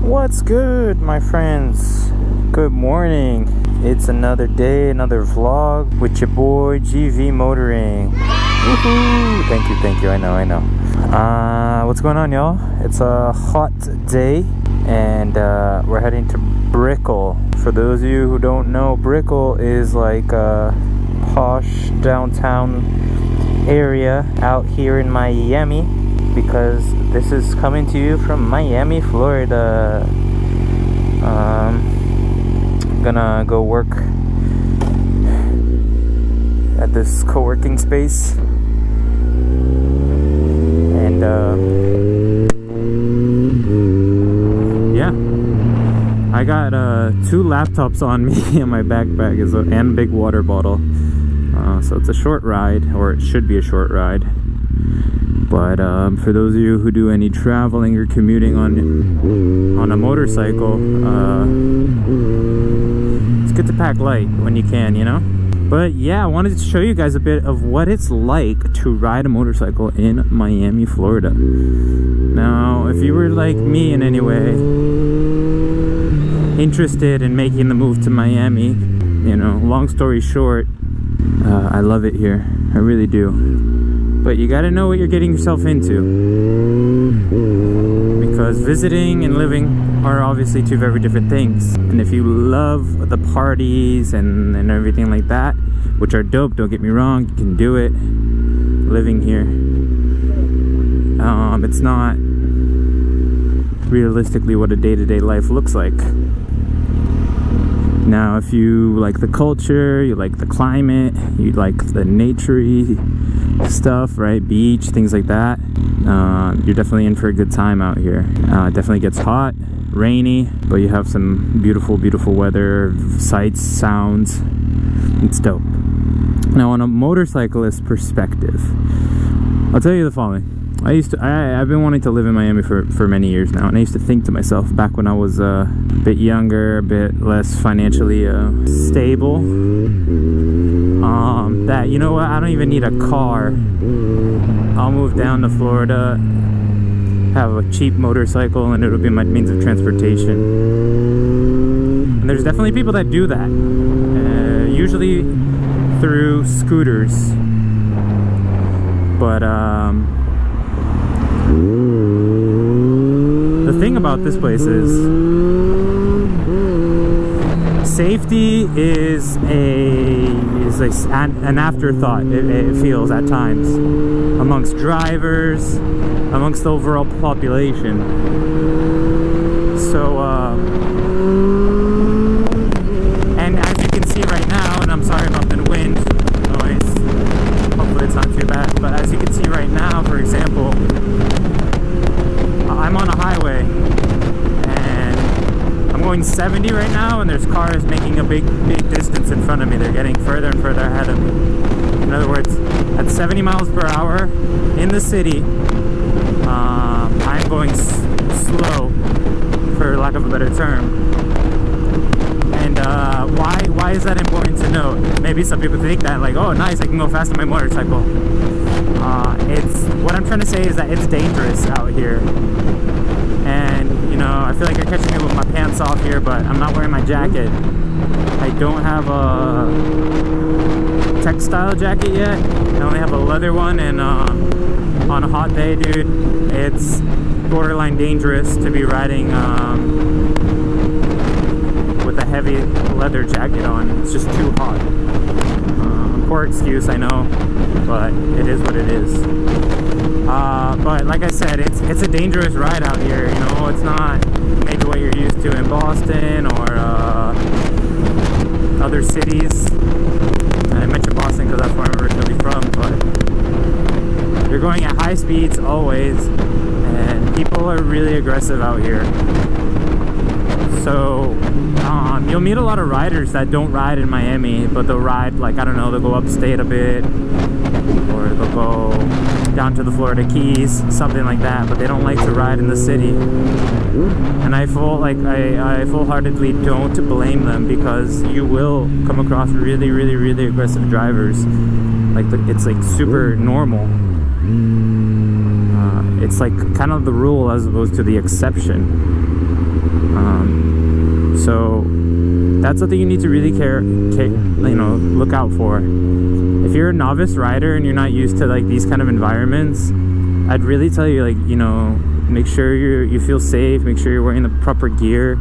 What's good, my friends? Good morning. It's another day, another vlog with your boy GV Motoring. Woohoo! Thank you. I know. What's going on, y'all? It's a hot day, and we're heading to Brickell. For those of you who don't know, Brickell is like a posh downtown area out here in Miami, because this is coming to you from Miami, Florida. I'm gonna go work at this co-working space, and yeah, I got 2 laptops on me in my backpack and a big water bottle, so it's a short ride, or it should be a short ride. But for those of you who do any traveling or commuting on a motorcycle, it's good to pack light when you can, you know? But yeah, I wanted to show you guys a bit of what it's like to ride a motorcycle in Miami, Florida. Now, if you were like me in any way, interested in making the move to Miami, you know, long story short, I love it here. I really do. But you gotta know what you're getting yourself into, because visiting and living are obviously 2 very different things. And if you love the parties and everything like that, which are dope, don't get me wrong, you can do it living here. It's not realistically what a day-to-day life looks like. Now, if you like the culture, you like the climate, you like the nature-y stuff, right? Beach, things like that, you're definitely in for a good time out here. It definitely gets hot, rainy, but you have some beautiful I-weather, sights, sounds. It's dope. Now, on a motorcyclist perspective, I'll tell you the following. I've been wanting to live in Miami for many years now, and I used to think to myself back when I was a bit younger, a bit less financially stable, that, you know what, I don't even need a car. I'll move down to Florida, have a cheap motorcycle, and it'll be my means of transportation. And there's definitely people that do that, usually through scooters. But the thing about this place is safety is an afterthought, it feels at times, amongst drivers, amongst the overall population. So and as you can see right now, and I'm sorry about the wind noise, hopefully it's not too bad, but as you can see right now, for example, I'm on a highway and I'm going 70 right now, and there's cars making a big distance in front of me. They're getting further and further ahead of me. In other words, at 70 miles per hour in the city, I'm going slow, for lack of a better term. And why is that important to note? Maybe some people think that, like, oh nice, I can go fast on my motorcycle. What I'm trying to say is that it's dangerous out here. And, you know, I feel like you're catching me with my pants off here, but I'm not wearing my jacket. I don't have a textile jacket yet. I only have a leather one, and on a hot day, dude, it's borderline dangerous to be riding with a heavy leather jacket on. It's just too hot. Poor excuse, I know, but it is what it is. But like I said, it's a dangerous ride out here. You know, it's not maybe what you're used to in Boston or other cities. And I mentioned Boston because that's where I'm originally from, but you're going at high speeds always, and people are really aggressive out here. So you'll meet a lot of riders that don't ride in Miami, but they'll ride, like, I don't know, they'll go upstate a bit, or they'll go down to the Florida Keys, something like that, but they don't like to ride in the city. And I full-heartedly don't blame them, because you will come across really aggressive drivers. Like, it's like super normal. It's like kind of the rule as opposed to the exception. So that's something you need to really look out for. If you're a novice rider and you're not used to like these kind of environments, I'd really tell you, like, make sure you feel safe, make sure you're wearing the proper gear,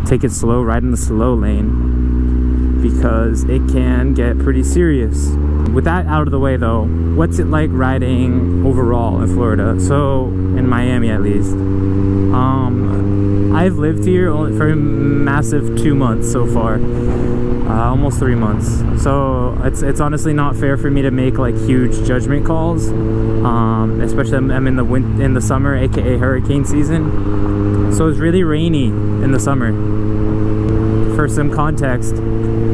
take it slow, ride in the slow lane, because it can get pretty serious. With that out of the way though, what's it like riding overall in Florida? So in Miami at least, I've lived here only for a massive 2 months so far, almost 3 months. So it's honestly not fair for me to make like huge judgment calls, especially I'm in the summer, aka hurricane season. So it's really rainy in the summer. For some context,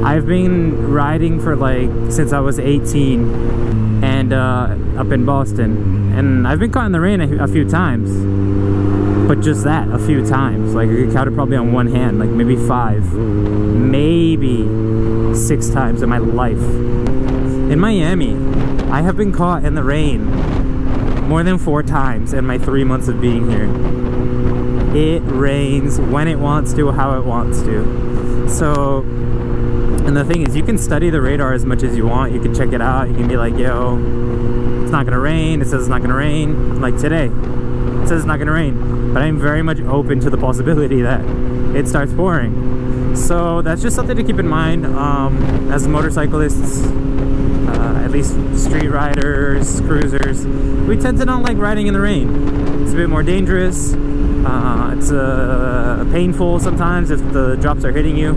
I've been riding for like since I was 18 and up in Boston, and I've been caught in the rain a few times, but just that, a few times. Like I could count it probably on one hand, like maybe 5, maybe 6 times in my life. In Miami, I have been caught in the rain more than 4 times in my 3 months of being here. It rains when it wants to, how it wants to. So, and the thing is, you can study the radar as much as you want. You can check it out. You can be like, yo, it's not gonna rain. It says it's not gonna rain. Like today, it says it's not gonna rain. But I'm very much open to the possibility that it starts pouring. So that's just something to keep in mind. As motorcyclists, at least street riders, cruisers, we tend to not like riding in the rain. It's a bit more dangerous. It's painful sometimes if the drops are hitting you.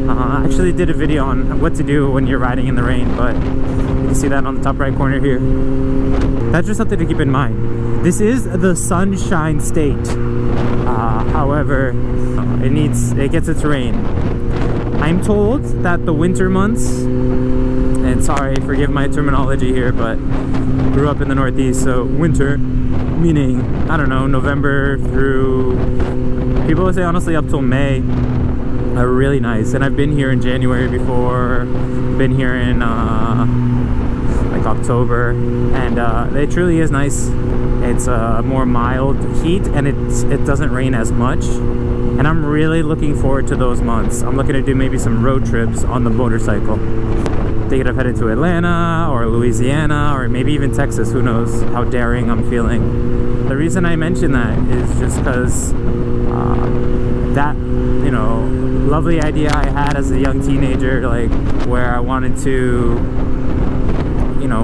I actually did a video on what to do when you're riding in the rain, but you can see that on the top right corner here. That's just something to keep in mind. This is the Sunshine State. However, it gets its rain. I'm told that the winter months, and sorry, forgive my terminology here, but grew up in the Northeast, so winter, meaning, I don't know, November through, people would say honestly up till May, are really nice. And I've been here in January before, been here in like October, and it truly is nice. It's a more mild heat, and it doesn't rain as much, and I'm really looking forward to those months. I'm looking to do maybe some road trips on the motorcycle. Thinking of heading to Atlanta or Louisiana or maybe even Texas, who knows how daring I'm feeling. The reason I mention that is just because that, lovely idea I had as a young teenager, like where I wanted to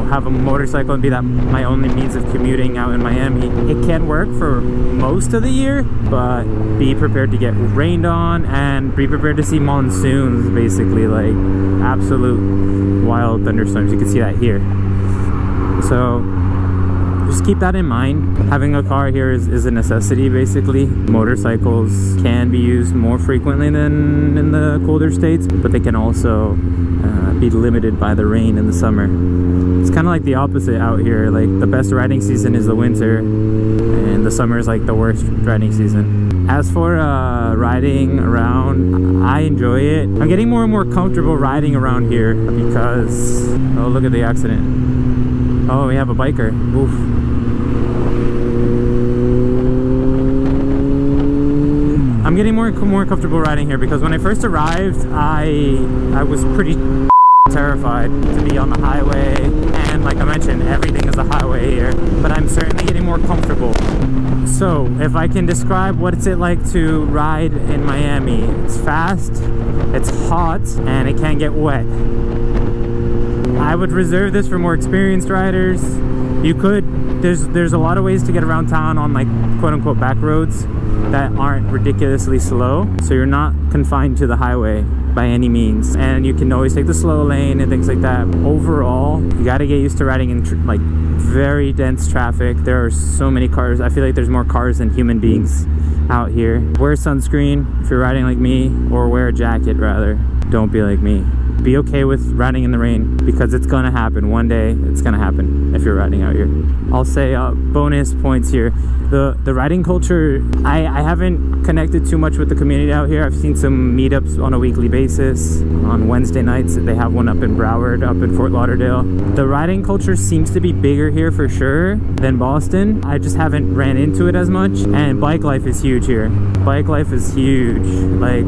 have a motorcycle and be my only means of commuting out in Miami. It can work for most of the year, but be prepared to get rained on and be prepared to see monsoons, basically, like absolute wild thunderstorms. You can see that here. So just keep that in mind. Having a car here is a necessity, basically. Motorcycles can be used more frequently than in the colder states, but they can also be limited by the rain in the summer. It's kind of like the opposite out here. Like the best riding season is the winter, and the summer is like the worst riding season. As for riding around, I enjoy it. I'm getting more and more comfortable riding around here because, oh, look at the accident. Oh, we have a biker. Oof. I'm getting more comfortable riding here because when I first arrived, I was pretty terrified to be on the highway, and like I mentioned, everything is a highway here, but I'm certainly getting more comfortable. So if I can describe what it's like to ride in Miami, it's fast, it's hot, and it can get wet. I would reserve this for more experienced riders. You could, there's a lot of ways to get around town on like quote-unquote back roads that aren't ridiculously slow, so you're not confined to the highway by any means, and you can always take the slow lane and things like that. Overall, you got to get used to riding in like very dense traffic. There are so many cars. I feel like there's more cars than human beings out here. Wear sunscreen if you're riding like me, or wear a jacket rather. Don't be like me. be okay with riding in the rain, because it's gonna happen. One day it's gonna happen if you're riding out here. I'll say bonus points here. The riding culture, I haven't connected too much with the community out here. I've seen some meetups on a weekly basis. On Wednesday nights, they have one up in Broward, up in Fort Lauderdale. The riding culture seems to be bigger here for sure than Boston. I just haven't ran into it as much. And bike life is huge here. Bike life is huge. Like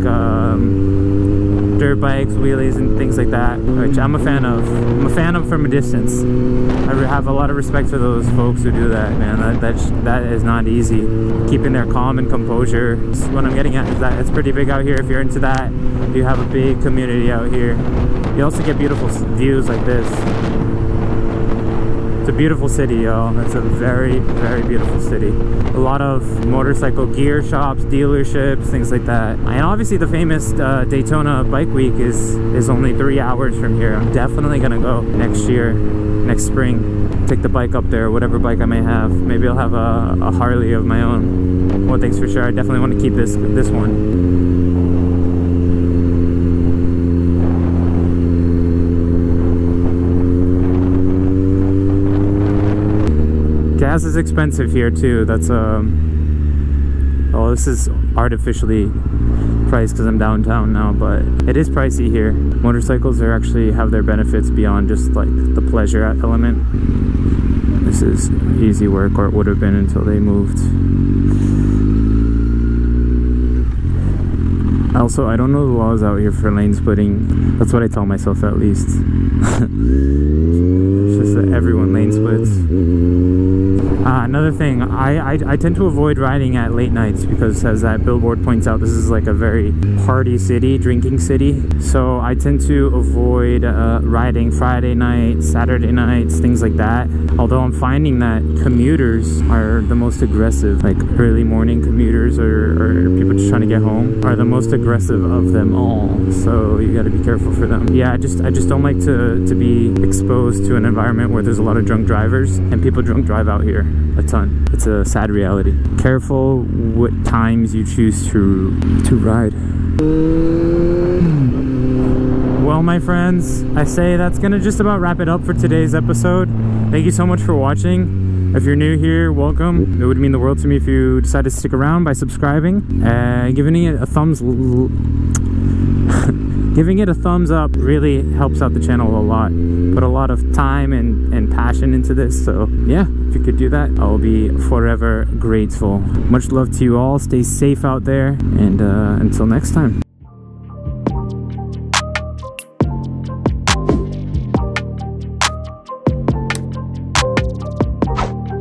dirt bikes, wheelies, and things like that, which I'm a fan of. I'm a fan of from a distance. I have a lot of respect for those folks who do that, man. That is not easy. Keeping their calm and composure. What I'm getting at is that it's pretty big out here. If you're into that, you have a big community out here. You also get beautiful views like this. It's a beautiful city, y'all. It's a very, very beautiful city. A lot of motorcycle gear shops, dealerships, things like that. And obviously the famous Daytona Bike Week is only 3 hours from here. I'm definitely gonna go next year, next spring. Take the bike up there, whatever bike I may have. Maybe I'll have a Harley of my own. One thing's for sure, I definitely want to keep this one. Gas is expensive here too. That's well, this is artificially priced because I'm downtown now, but it is pricey here. Motorcycles are actually have their benefits beyond just like the pleasure element. This is easy work, or it would have been until they moved. Also, I don't know the laws out here for lane splitting. That's what I tell myself, at least. It's just that everyone lane splits. Another thing, I tend to avoid riding at late nights because, as that billboard points out, this is like a very party city, drinking city. So I tend to avoid riding Friday nights, Saturday nights, things like that. Although I'm finding that commuters are the most aggressive, like early morning commuters or people just trying to get home are the most aggressive of them all. So you got to be careful for them. Yeah, I just don't like to be exposed to an environment where there's a lot of drunk drivers, and people drunk drive out here a ton. It's a sad reality. Careful what times you choose to ride. Well, my friends, I say that's gonna just about wrap it up for today's episode. Thank you so much for watching. If you're new here, welcome. It would mean the world to me if you decide to stick around by subscribing. Giving it a giving it a thumbs up really helps out the channel a lot. Put a lot of time and passion into this, so yeah, if you could do that, I'll be forever grateful. Much love to you all. Stay safe out there, and until next time.